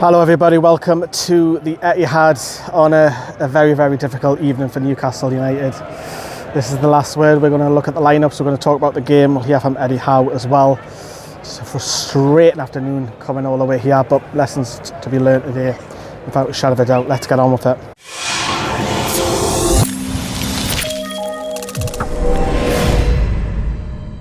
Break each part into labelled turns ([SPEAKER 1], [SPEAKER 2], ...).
[SPEAKER 1] Hello everybody, welcome to the Etihad on a very, very difficult evening for Newcastle United. This is the last word. We're going to look at the lineups, we're going to talk about the game. We'll hear from Eddie Howe as well. It's a frustrating afternoon coming all the way here, but lessons to be learned today without a shadow of a doubt. Let's get on with it.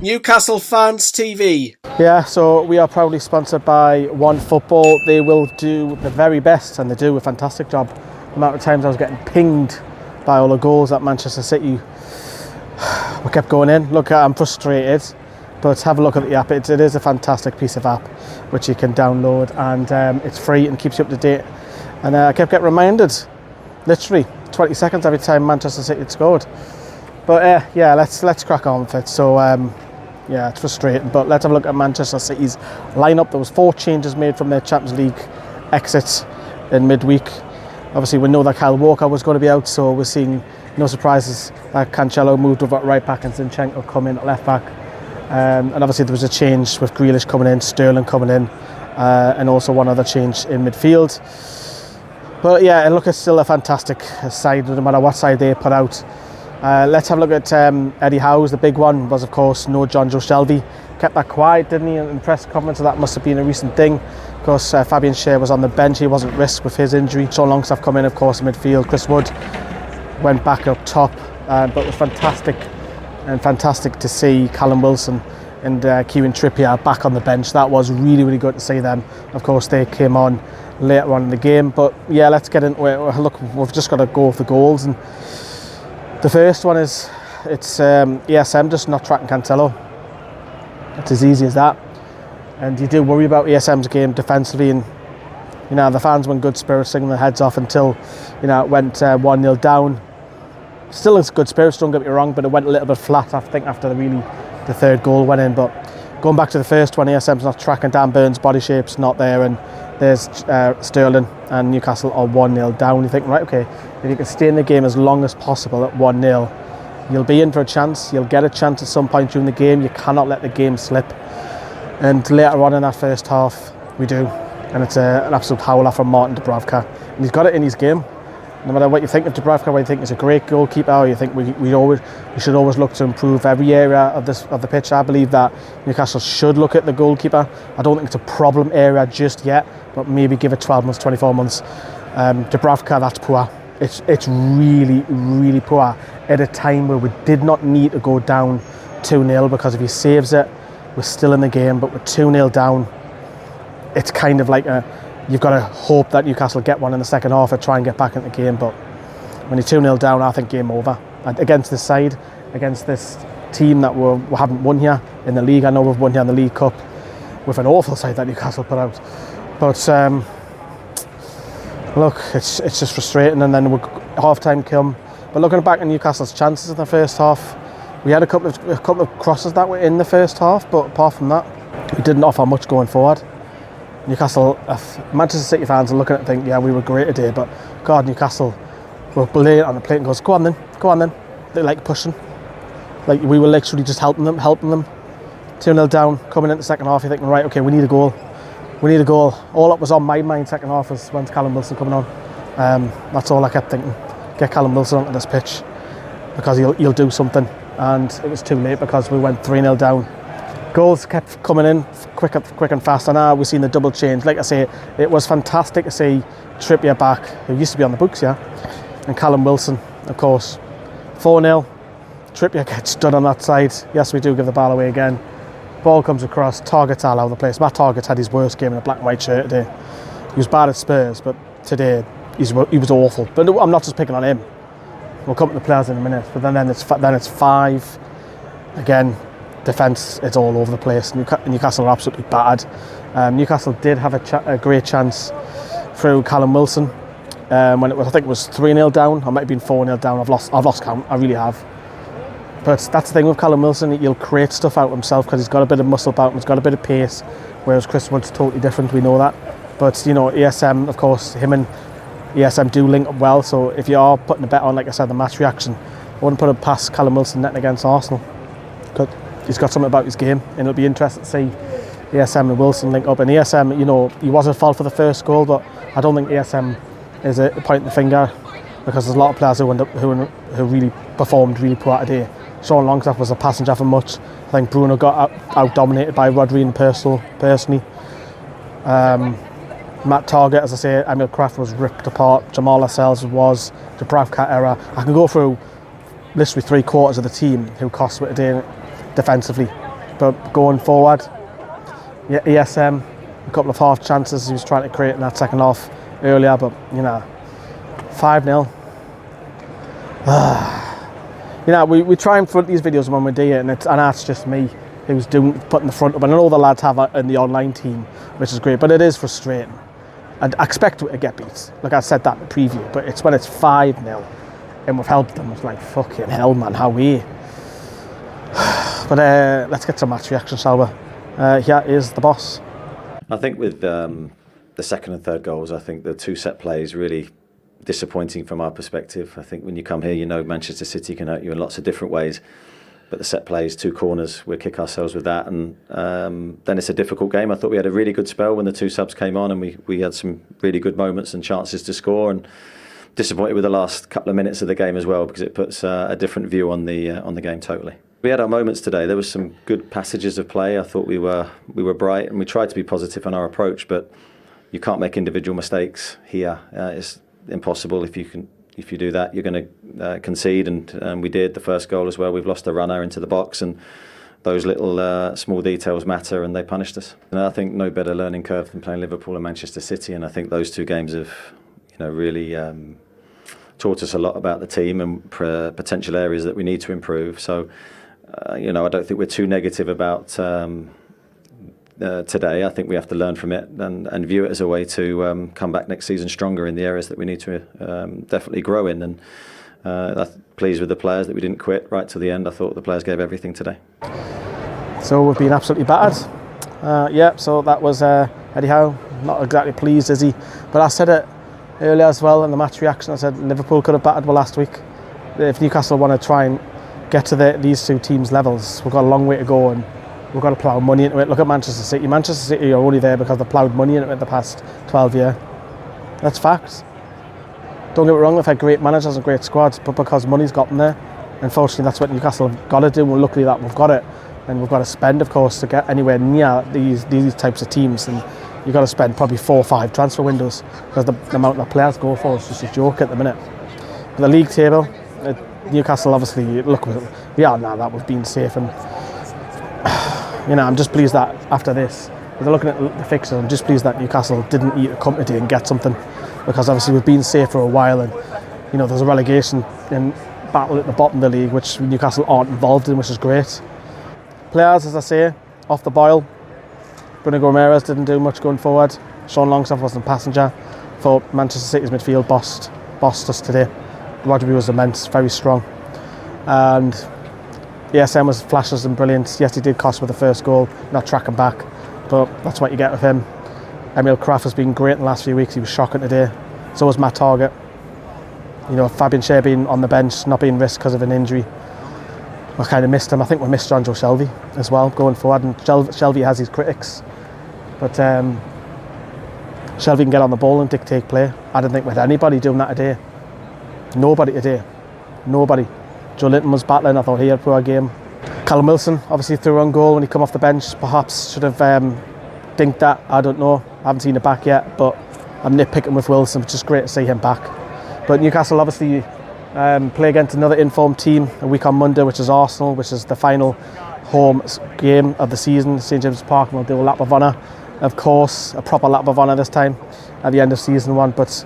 [SPEAKER 2] Newcastle Fans TV.
[SPEAKER 1] Yeah, so we are proudly sponsored by One Football. They will do the very best, and they do a fantastic job. The amount of times I was getting pinged by all the goals at Manchester City, we kept going in. Look, I'm frustrated, but have a look at the app. It is a fantastic piece of app which you can download, and it's free and keeps you up to date. And I kept getting reminded, literally 20 seconds every time Manchester City had scored. But yeah, let's crack on with it. So yeah, it's frustrating, but let's have a look at Manchester City's lineup. There was 4 changes made from their Champions League exits in midweek. Obviously, we know that Kyle Walker was going to be out, so we're seeing no surprises that Cancelo moved over at right back and Zinchenko come in at left back. And obviously there was a change with Grealish coming in, Sterling coming in, and also one other change in midfield. But yeah, look, it's still a fantastic side, no matter what side they put out. Let's have a look at Eddie Howe's. The big one was, of course, no John Joe Shelby. Kept that quiet, didn't he, in press conference? So that must have been a recent thing. Of course, Fabian Schär was on the bench. He wasn't risked with his injury. Sean Longstaff come in, of course, in midfield. Chris Wood went back up top, but it was fantastic to see Callum Wilson and Kieran Trippier back on the bench. That was really, really good to see them. Of course, they came on later on in the game. But yeah, let's get into it. Look, we've just got to go with the goals. And the first one is, it's ESM just not tracking Cancelo. It's as easy as that. And you do worry about ESM's game defensively, and you know the fans were in good spirits, singing their heads off until it went 1-0 down. Still in good spirits, don't get me wrong, but it went a little bit flat, I think, after the third goal went in. But going back to the first one, ESM's not tracking. Dan Burns' body shape's not there, and there's Sterling, and Newcastle are 1-0 down. You think, right, okay, if you can stay in the game as long as possible at 1-0, you'll be in for a chance. You'll get a chance at some point during the game. You cannot let the game slip. And later on in that first half, we do. And it's an absolute howler from Martin Dubravka. And he's got it in his game. No matter what you think of Dubravka, whether you think he's a great goalkeeper, or you think we should always look to improve every area of the pitch. I believe that Newcastle should look at the goalkeeper. I don't think it's a problem area just yet, but maybe give it 12 months, 24 months. Dubravka, that's poor. It's really, really poor at a time where we did not need to go down 2-0, because if he saves it, we're still in the game. But we're 2-0 down. It's kind of like you've got to hope that Newcastle get one in the second half or try and get back in the game. But when you're 2-0 down, I think game over. And against this side, against this team that we haven't won here in the league. I know we've won here in the League Cup with an awful side that Newcastle put out. But look, it's just frustrating. And then half-time come. But looking back at Newcastle's chances in the first half, we had a couple of crosses that were in the first half, but apart from that, we didn't offer much going forward. Newcastle, Manchester City fans are looking at it and think, yeah, we were great today, but God, Newcastle were laying on the plate and goes, go on then. They like pushing. Like we were literally just helping them. 2-0 down, coming into the second half, you're thinking, right, okay, we need a goal. All that was on my mind second half was when's Callum Wilson coming on. That's all I kept thinking. Get Callum Wilson onto this pitch, because he'll do something. And it was too late, because we went 3-0 down. Goals kept coming in quick and fast, and now we've seen the double change. Like I say, it was fantastic to see Trippier back, who used to be on the books, yeah, and Callum Wilson, of course. 4-0, Trippier gets done on that side. Yes, we do give the ball away again. Ball comes across, Target's all over the place. Matt Target's had his worst game in a black and white shirt today. He was bad at Spurs, but today he was awful. But I'm not just picking on him. We'll come to the players in a minute, but then it's 5 again. Defence, it's all over the place. Newcastle are absolutely bad. Newcastle did have a great chance through Callum Wilson when I think it was 3-0 down. I might have been 4-0 down. I've lost count. I really have. But that's the thing with Callum Wilson. He'll create stuff out of himself because he's got a bit of muscle about him. He's got a bit of pace. Whereas Chris Wood's totally different. We know that. But ESM, of course, him and ESM do link up well. So if you are putting a bet on, like I said, the match reaction, I wouldn't put it past Callum Wilson netting against Arsenal. Good. He's got something about his game, and it'll be interesting to see ESM and Wilson link up, and ESM, you know, he was at fault for the first goal, but I don't think ESM is a pointing the finger, because there's a lot of players who really performed really poor today. Sean Longstaff was a passenger for much. I think Bruno got out dominated by Rodri and personally. Matt Target, as I say, Emil Kraft was ripped apart. Jamal Lascelles was. Dubravka error. I can go through literally 3/4 of the team who cost it today defensively. But going forward, yeah, ESM, a couple of half chances he was trying to create in that second half earlier, but you know, 5-0. You know, we try and front these videos when we do it, and that's just me who's putting the front up. And I know the lads have it in the online team, which is great, but it is frustrating. And I expect it to get beat. Like I said that in the preview, but it's when it's 5-0 and we've helped them. It's like, fucking hell, man, how we? But let's get some match reaction, shall we? Here is the boss.
[SPEAKER 3] I think with the second and third goals, I think the two set plays really disappointing from our perspective. I think when you come here, you know Manchester City can hurt you in lots of different ways. But the set plays, 2 corners, we'll kick ourselves with that. And then it's a difficult game. I thought we had a really good spell when the 2 subs came on, and we had some really good moments and chances to score. And disappointed with the last couple of minutes of the game as well, because it puts a different view on the game totally. We had our moments today. There was some good passages of play. I thought we were bright, and we tried to be positive on our approach. But you can't make individual mistakes here. It's impossible. If you do that, you're going to concede, and we did the first goal as well. We've lost a runner into the box, and those little small details matter, and they punished us. And I think no better learning curve than playing Liverpool and Manchester City, and I think those 2 games have, you know, really taught us a lot about the team and potential areas that we need to improve. So, you know, I don't think we're too negative about today. I think we have to learn from it and view it as a way to come back next season stronger in the areas that we need to definitely grow in. And I'm pleased with the players that we didn't quit right to the end. I thought the players gave everything today.
[SPEAKER 1] So we've been absolutely battered. So that was Eddie Howe. Not exactly pleased, is he? But I said it earlier as well in the match reaction. I said Liverpool could have battered well last week. If Newcastle want to try and get to these 2 teams' levels, we've got a long way to go, and we've got to plough money into it. Look at Manchester City. Manchester City are only there because they've ploughed money into it the past 12 years. That's facts. Don't get me wrong, they've had great managers and great squads, but because money's got them there. Unfortunately, that's what Newcastle have got to do. Well, luckily that we've got it, and we've got to spend, of course, to get anywhere near these types of teams. And you've got to spend probably 4 or 5 transfer windows, because the amount that players go for is just a joke at the minute. But the league table, Newcastle obviously, look, we are now that we've been safe, and you know, I'm just pleased that after this, if looking at the fixtures, I'm just pleased that Newcastle didn't eat a company and get something, because obviously we've been safe for a while, and you know, there's a relegation in battle at the bottom of the league which Newcastle aren't involved in, which is great. Players, as I say, off the boil. Bruno Gomes didn't do much going forward. Sean Longstaff wasn't passenger. Thought Manchester City's midfield bossed us today. Rodri was immense, very strong, and ESM was flashes and brilliant. Yes, he did cost with the first goal, not tracking back, but that's what you get with him. Emil Kraft has been great in the last few weeks. He was shocking today. So was Matt Target. You know, Fabian Schär being on the bench, not being risked because of an injury. I kind of missed him. I think we missed John Joe Shelvey as well going forward, and Shelvey has his critics, but Shelvey can get on the ball and dictate play. I didn't think we had anybody doing that today. Nobody today. Nobody. Joe Linton was battling. I thought he had a poor game. Callum Wilson obviously threw on goal when he come off the bench. Perhaps should have dinked that. I don't know. I haven't seen it back yet, but I'm nitpicking with Wilson. It's just great to see him back. But Newcastle obviously play against another informed team a week on Monday, which is Arsenal, which is the final home game of the season. St James's Park, and we'll do a lap of honour, of course, a proper lap of honour this time at the end of season 1. But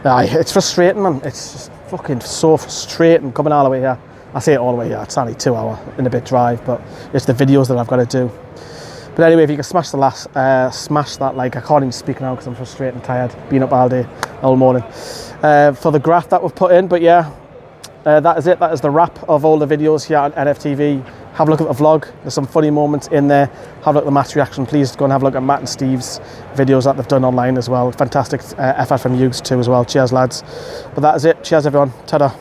[SPEAKER 1] it's frustrating, man. It's just fucking so frustrating coming all the way here. I say it all the way here. It's only 2 hour and a bit drive, but it's the videos that I've got to do. But anyway, if you can smash that like. I can't even speak now because I'm frustrated and tired. Been up all day, all morning. For the graph that we've put in, but yeah, that is it. That is the wrap of all the videos here on NFTV. Have a look at the vlog. There's some funny moments in there. Have a look at the match reaction. Please go and have a look at Matt and Steve's videos that they've done online as well. Fantastic effort from you too as well. Cheers, lads. But that is it. Cheers, everyone. Ta-da.